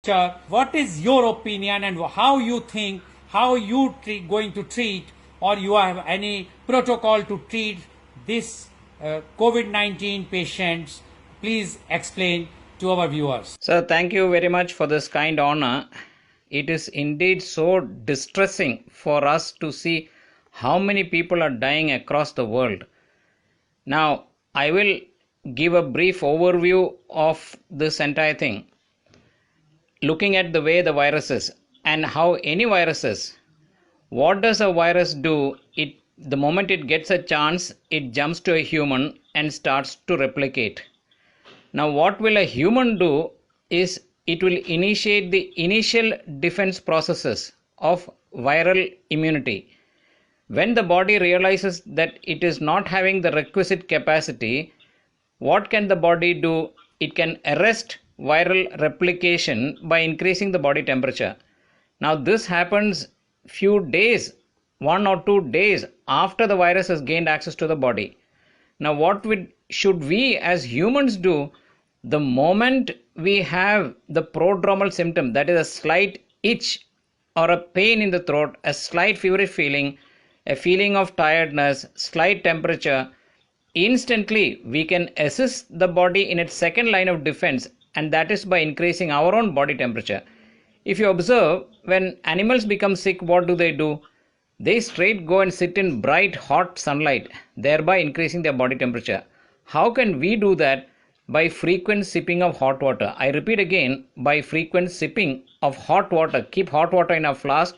Sir, what is your opinion and how you think, how you going to treat, or you have any protocol to treat this COVID-19 patients? Please explain to our viewers. Sir, thank you very much for this kind honor. It is indeed so distressing for us to see how many people are dying across the world. Now, I will give a brief overview of this entire thing. Looking at the way the virus is and how any virus is, what does a virus do? The moment it gets a chance, it jumps to a human and starts to replicate. Now, what will a human do is it will initiate the initial defense processes of viral immunity. When the body realizes that it is not having the requisite capacity, what can the body do? It can arrest viral replication by increasing the body temperature. Now, this happens few days, 1 or 2 days after the virus has gained access to the body. Now, should we as humans do? The moment we have the prodromal symptom, that is a slight itch or a pain in the throat, a slight feverish feeling, a feeling of tiredness, slight temperature, instantly we can assist the body in its second line of defense, and that is by increasing our own body temperature. If you observe, when animals become sick, what do? They straight go and sit in bright hot sunlight, thereby increasing their body temperature. How can we do that? By frequent sipping of hot water. I repeat again, by frequent sipping of hot water. Keep hot water in a flask,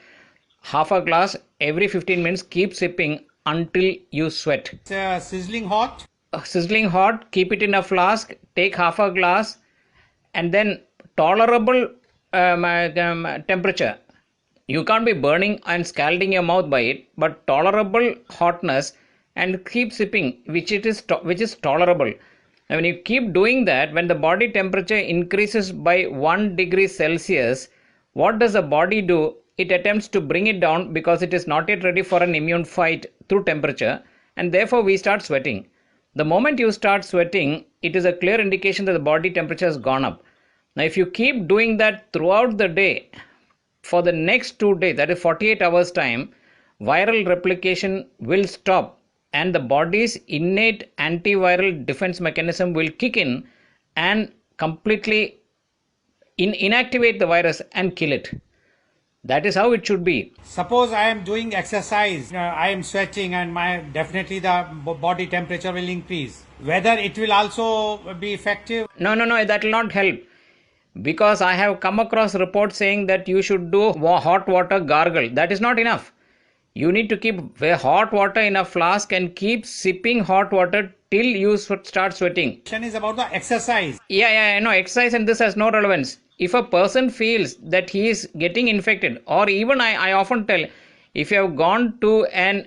half a glass every 15 minutes. Keep sipping until you sweat. It's sizzling hot. Sizzling hot, keep it in a flask, take half a glass, and then tolerable temperature. You can't be burning and scalding your mouth by it, but tolerable hotness, and keep sipping, which is tolerable. Now, when you keep doing that, when the body temperature increases by 1 degree Celsius, what does the body do? It attempts to bring it down because it is not yet ready for an immune fight through temperature, and therefore we start sweating. The moment you start sweating, it is a clear indication that the body temperature has gone up. Now, if you keep doing that throughout the day, for the next 2 days, that is 48 hours time, viral replication will stop and the body's innate antiviral defense mechanism will kick in and completely inactivate the virus and kill it. That is how it should be. Suppose I am doing exercise, I am sweating, and definitely the body temperature will increase. Whether it will also be effective? No, that will not help. Because I have come across reports saying that you should do hot water gargle. That is not enough. You need to keep hot water in a flask and keep sipping hot water till you start sweating. Question is about the exercise. Yeah, no, exercise and this has no relevance. If a person feels that he is getting infected, or even I often tell, if you have gone to an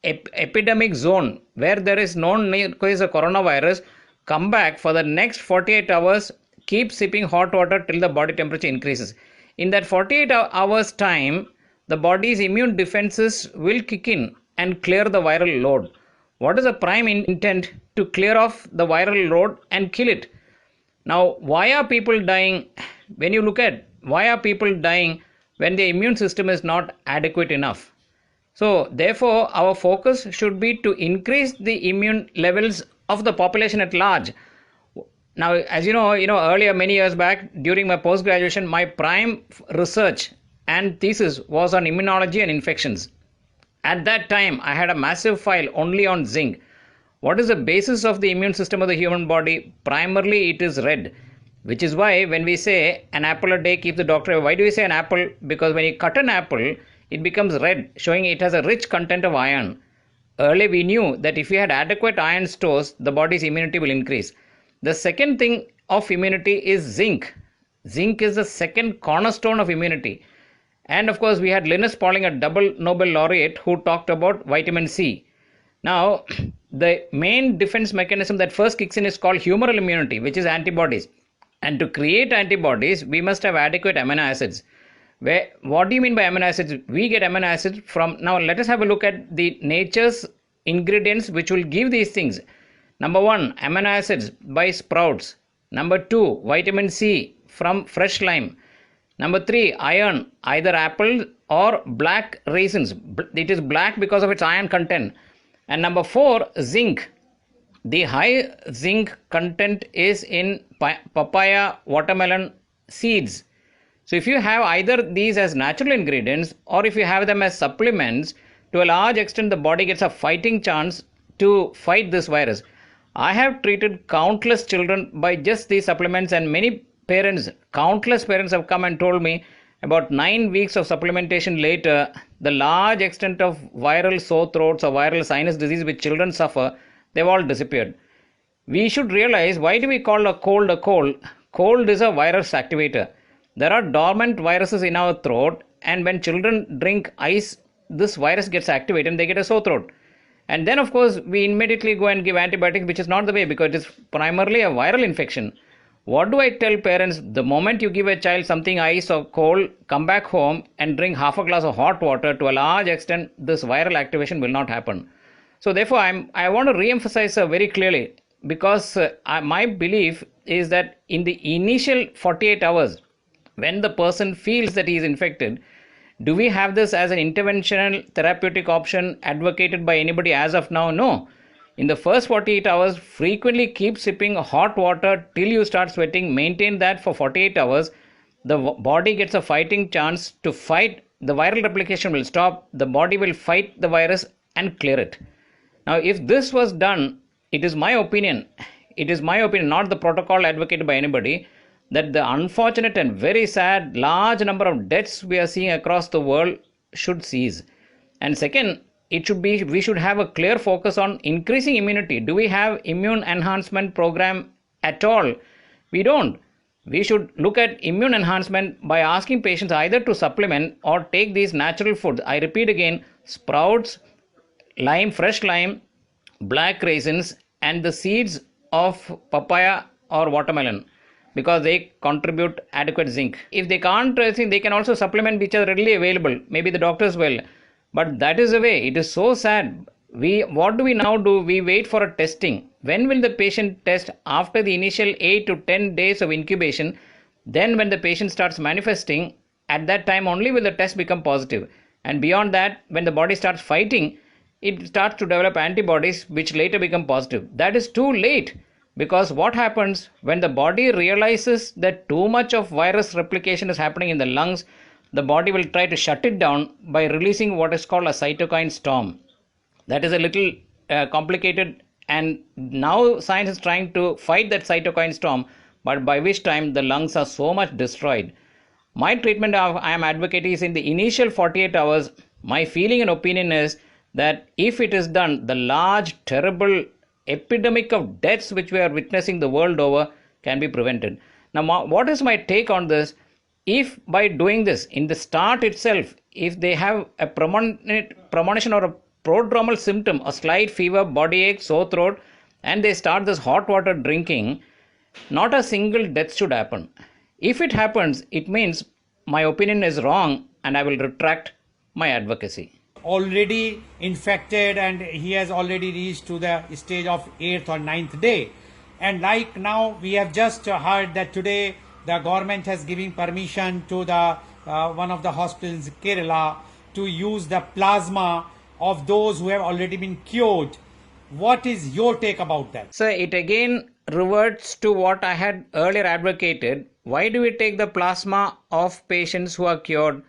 epidemic zone where there is known case of coronavirus, come back for the next 48 hours, keep sipping hot water till the body temperature increases. In that 48 hours time, the body's immune defenses will kick in and clear the viral load. What is the prime intent? To clear off the viral load and kill it. Now, why are people dying? When you look at why are people dying when the immune system is not adequate enough? So, therefore, our focus should be to increase the immune levels of the population at large. Now, as you know, earlier, many years back, during my post-graduation, my prime research and thesis was on immunology and infections. At that time, I had a massive file only on zinc. What is the basis of the immune system of the human body? Primarily, it is red, which is why when we say an apple a day keeps the doctor away. Why do we say an apple? Because when you cut an apple, it becomes red, showing it has a rich content of iron. Earlier, we knew that if we had adequate iron stores, the body's immunity will increase. The second thing of immunity is zinc. Zinc is the second cornerstone of immunity. And of course, we had Linus Pauling, a double Nobel laureate, who talked about vitamin C. Now, the main defense mechanism that first kicks in is called humoral immunity, which is antibodies. And to create antibodies, we must have adequate amino acids. What do you mean by amino acids? We get amino acids from... Now, let us have a look at the nature's ingredients which will give these things. Number 1, amino acids by sprouts. Number 2, vitamin C from fresh lime. Number 3, iron, either apple or black raisins. It is black because of its iron content. And number 4, zinc. The high zinc content is in papaya, watermelon seeds. So if you have either these as natural ingredients or if you have them as supplements, to a large extent the body gets a fighting chance to fight this virus. I have treated countless children by just these supplements, and many parents, countless parents have come and told me about 9 weeks of supplementation later, the large extent of viral sore throats or viral sinus disease which children suffer, they've all disappeared. We should realize, why do we call a cold a cold? Cold is a virus activator. There are dormant viruses in our throat, and when children drink ice, this virus gets activated and they get a sore throat. And then, of course, we immediately go and give antibiotics, which is not the way because it is primarily a viral infection. What do I tell parents? The moment you give a child something ice or cold, come back home and drink half a glass of hot water. To a large extent, this viral activation will not happen. So, therefore, I want to re-emphasize very clearly, because my belief is that in the initial 48 hours, when the person feels that he is infected, do we have this as an interventional therapeutic option advocated by anybody as of now? No. In the first 48 hours, frequently keep sipping hot water till you start sweating. Maintain that for 48 hours. The body gets a fighting chance to fight. The viral replication will stop. The body will fight the virus and clear it. Now, if this was done, it is my opinion, not the protocol advocated by anybody, that the unfortunate and very sad large number of deaths we are seeing across the world should cease. And second, we should have a clear focus on increasing immunity. Do we have immune enhancement program at all? We don't. We should look at immune enhancement by asking patients either to supplement or take these natural foods. I repeat again, sprouts, lime, fresh lime, black raisins, and the seeds of papaya or watermelon, because they contribute adequate zinc. If they can't, they can also supplement which are readily available. Maybe the doctors will. But that is the way. It is so sad. What do we now do? We wait for a testing. When will the patient test? After the initial 8 to 10 days of incubation. Then when the patient starts manifesting, at that time only will the test become positive. And beyond that, when the body starts fighting, it starts to develop antibodies which later become positive. That is too late. Because what happens when the body realizes that too much of virus replication is happening in the lungs, the body will try to shut it down by releasing what is called a cytokine storm. That is a little complicated, and now science is trying to fight that cytokine storm, but by which time the lungs are so much destroyed. My treatment I am advocating is in the initial 48 hours. My feeling and opinion is that if it is done, the large, terrible epidemic of deaths which we are witnessing the world over can be prevented. Now, what is my take on this? If by doing this in the start itself, if they have a premonition or a prodromal symptom, a slight fever, body ache, sore throat, and they start this hot water drinking, not a single death should happen. If it happens, it means my opinion is wrong and I will retract my advocacy. Already infected and he has already reached to the stage of 8th or 9th day. And like now we have just heard that today the government has given permission to the one of the hospitals in Kerala to use the plasma of those who have already been cured. What is your take about that? So it again reverts to what I had earlier advocated. Why do we take the plasma of patients who are cured?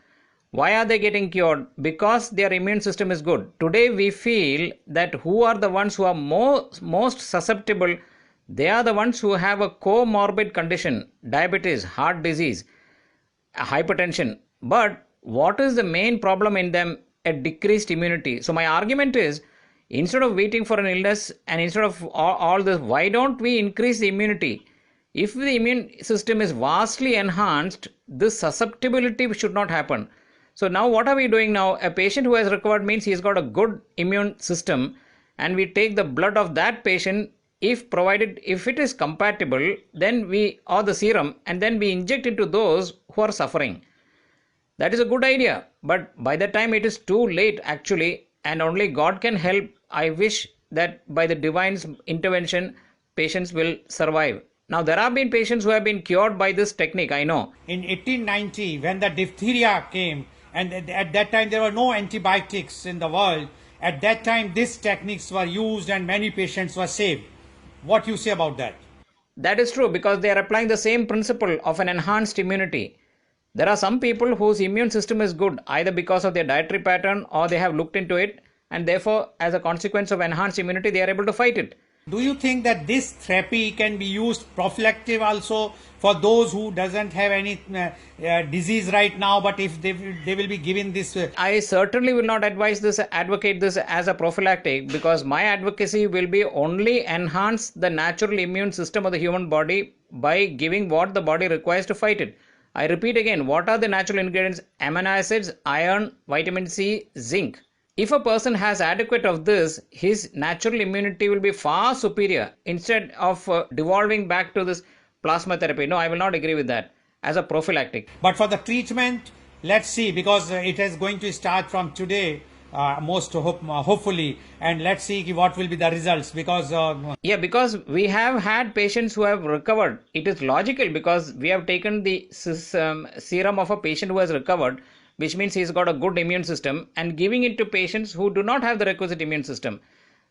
Why are they getting cured? Because their immune system is good. Today we feel that who are the ones who are most susceptible? They are the ones who have a comorbid condition, diabetes, heart disease, hypertension. But what is the main problem in them? A decreased immunity. So my argument is, instead of waiting for an illness and instead of all this, why don't we increase the immunity? If the immune system is vastly enhanced, this susceptibility should not happen. So now what are we doing now? A patient who has recovered means he has got a good immune system, and we take the blood of that patient, if it is compatible, then or the serum, and then we inject it to those who are suffering. That is a good idea, but by the time it is too late actually, and only God can help. I wish that by the divine's intervention, patients will survive. Now, there have been patients who have been cured by this technique, I know. In 1890, when the diphtheria came, and at that time there were no antibiotics in the world, at that time these techniques were used and many patients were saved. What you say about that? That is true because they are applying the same principle of an enhanced immunity. There are some people whose immune system is good either because of their dietary pattern or they have looked into it, and therefore, as a consequence of enhanced immunity, they are able to fight it. Do you think that this therapy can be used prophylactic also for those who doesn't have any disease right now, but if they will be given this? I certainly will not advocate this as a prophylactic, because my advocacy will be only enhance the natural immune system of the human body by giving what the body requires to fight it. I repeat again, what are the natural ingredients? Amino acids, iron, vitamin C, zinc. If a person has adequate of this, his natural immunity will be far superior instead of devolving back to this plasma therapy. No, I will not agree with that as a prophylactic. But for the treatment, let's see, because it is going to start from today, hopefully, and let's see what will be the results. Because because we have had patients who have recovered. It is logical because we have taken the serum of a patient who has recovered, which means he's got a good immune system, and giving it to patients who do not have the requisite immune system.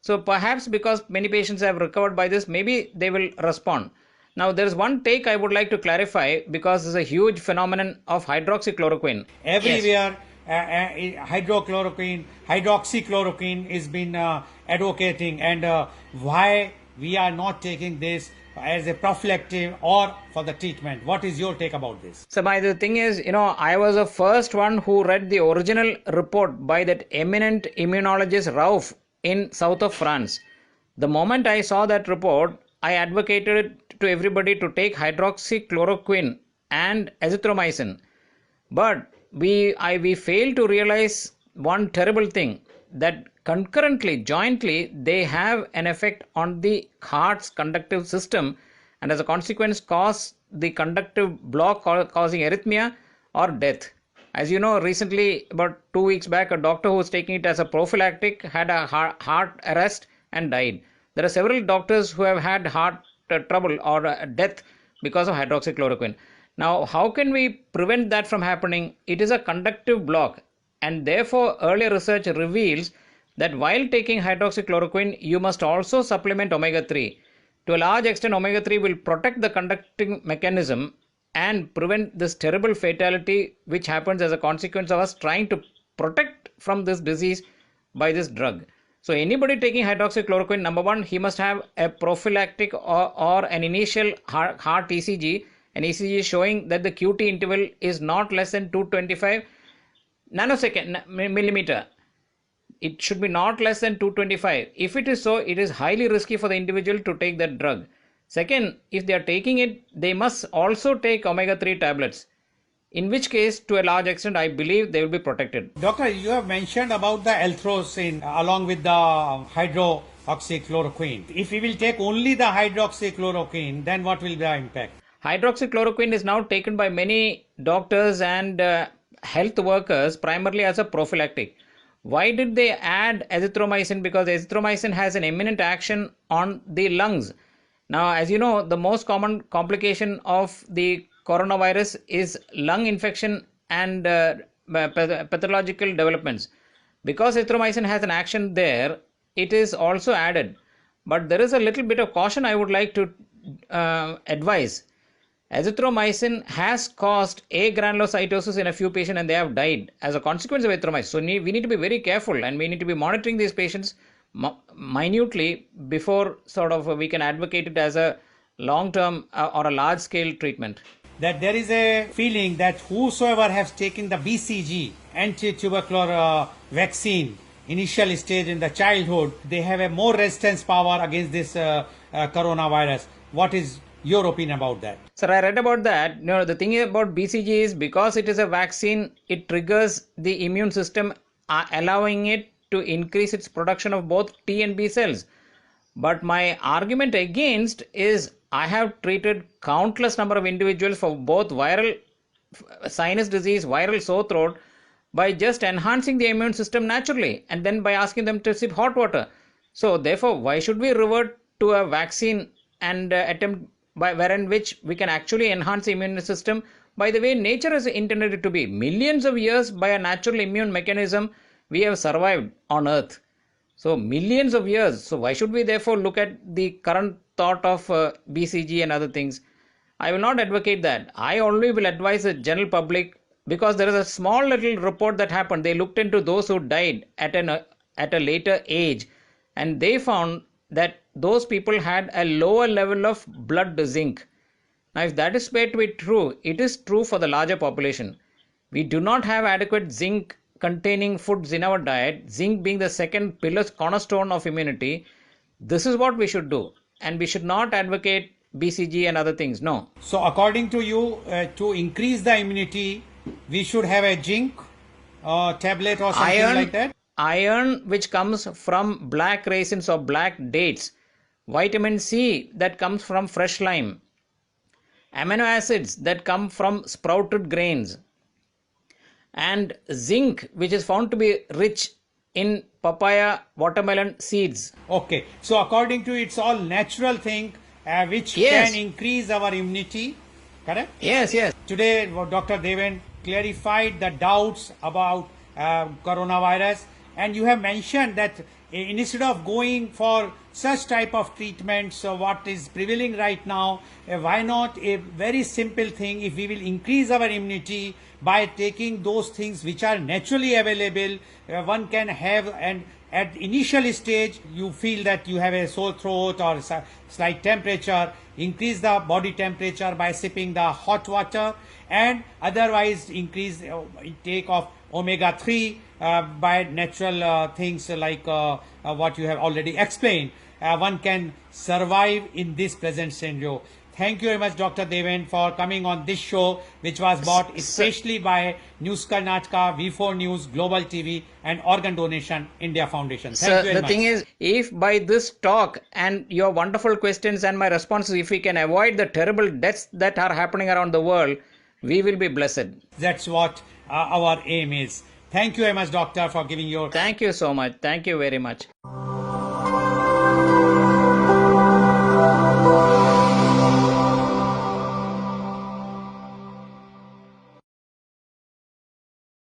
So perhaps because many patients have recovered by this, maybe they will respond. Now, there is one take I would like to clarify, because there's a huge phenomenon of hydroxychloroquine. everywhere, hydroxychloroquine is been advocating, and why we are not taking this as a prophylactic or for the treatment. What is your take about this? So the thing is, I was the first one who read the original report by that eminent immunologist Rauf in south of France. The moment I saw that report, I advocated to everybody to take hydroxychloroquine and azithromycin. But we failed to realize one terrible thing, that concurrently, jointly, they have an effect on the heart's conductive system, and as a consequence cause the conductive block causing arrhythmia or death. As you know, recently, about 2 weeks back, a doctor who was taking it as a prophylactic had a heart arrest and died. There are several doctors who have had heart trouble or death because of hydroxychloroquine. Now, how can we prevent that from happening? It is a conductive block, and therefore earlier research reveals that while taking hydroxychloroquine, you must also supplement omega-3. To a large extent, omega-3 will protect the conducting mechanism and prevent this terrible fatality which happens as a consequence of us trying to protect from this disease by this drug. So anybody taking hydroxychloroquine, number one, he must have a prophylactic or an initial heart ECG, an ECG showing that the QT interval is not less than 225 nanosecond millimeter. It should be not less than 225. If it is so, it is highly risky for the individual to take that drug. Second, if they are taking it, they must also take omega-3 tablets. In which case, to a large extent, I believe they will be protected. Doctor, you have mentioned about the L-throcin along with the hydroxychloroquine. If we will take only the hydroxychloroquine, then what will be the impact? Hydroxychloroquine is now taken by many doctors and health workers primarily as a prophylactic. Why did they add azithromycin? Because azithromycin has an eminent action on the lungs. Now, as you know, the most common complication of the coronavirus is lung infection and pathological developments. Because azithromycin has an action there, it is also added. But there is a little bit of caution I would like to advise. Azithromycin has caused agranulocytosis in a few patients and they have died as a consequence of azithromycin. So we need to be very careful and we need to be monitoring these patients minutely before we can advocate it as a long-term or a large-scale treatment. That there is a feeling that whosoever has taken the BCG, anti-tubercular vaccine, initial stage in the childhood, they have a more resistance power against this coronavirus. What is your opinion about that? Sir, I read about that. The thing about BCG is because it is a vaccine, it triggers the immune system, allowing it to increase its production of both T and B cells. But my argument against is I have treated countless number of individuals for both viral sinus disease, viral sore throat, by just enhancing the immune system naturally and then by asking them to sip hot water. So therefore, why should we revert to a vaccine and attempt wherein which we can actually enhance the immune system by the way nature has intended it to be. Millions of years by a natural immune mechanism we have survived on earth. So millions of years. So why should we therefore look at the current thought of BCG and other things? I will not advocate that. I only will advise the general public because there is a small little report that happened. They looked into those who died at a later age, and they found that those people had a lower level of blood zinc. Now, if that is said to be true, it is true for the larger population. We do not have adequate zinc containing foods in our diet, zinc being the second pillar cornerstone of immunity. This is what we should do, and we should not advocate BCG and other things. No. So, according to you, to increase the immunity, we should have a zinc tablet or something like that? Iron, which comes from black raisins or black dates. Vitamin C, that comes from fresh lime. Amino acids, that come from sprouted grains. And zinc, which is found to be rich in papaya, watermelon seeds. Okay. So, according to you, it's all natural thing which Yes. can increase our immunity, correct? Yes, yes. Today, Dr. Deven clarified the doubts about coronavirus, and you have mentioned that instead of going for such type of treatments, what is prevailing right now, why not a very simple thing? If we will increase our immunity by taking those things which are naturally available, one can have, and at initial stage you feel that you have a sore throat or slight temperature, increase the body temperature by sipping the hot water, and otherwise increase intake of omega-3 by natural things like what you have already explained. One can survive in this present scenario. Thank you very much, Dr. Deven, for coming on this show, which was brought especially by News Karnataka, V4 News, Global TV, and Organ Donation India Foundation. Thank you very The much. thing is, if by this talk and your wonderful questions and my responses, if we can avoid the terrible deaths that are happening around the world, we will be blessed. That's what our aim is. Thank you very much, Doctor, for giving your... Thank you so much. Thank you very much.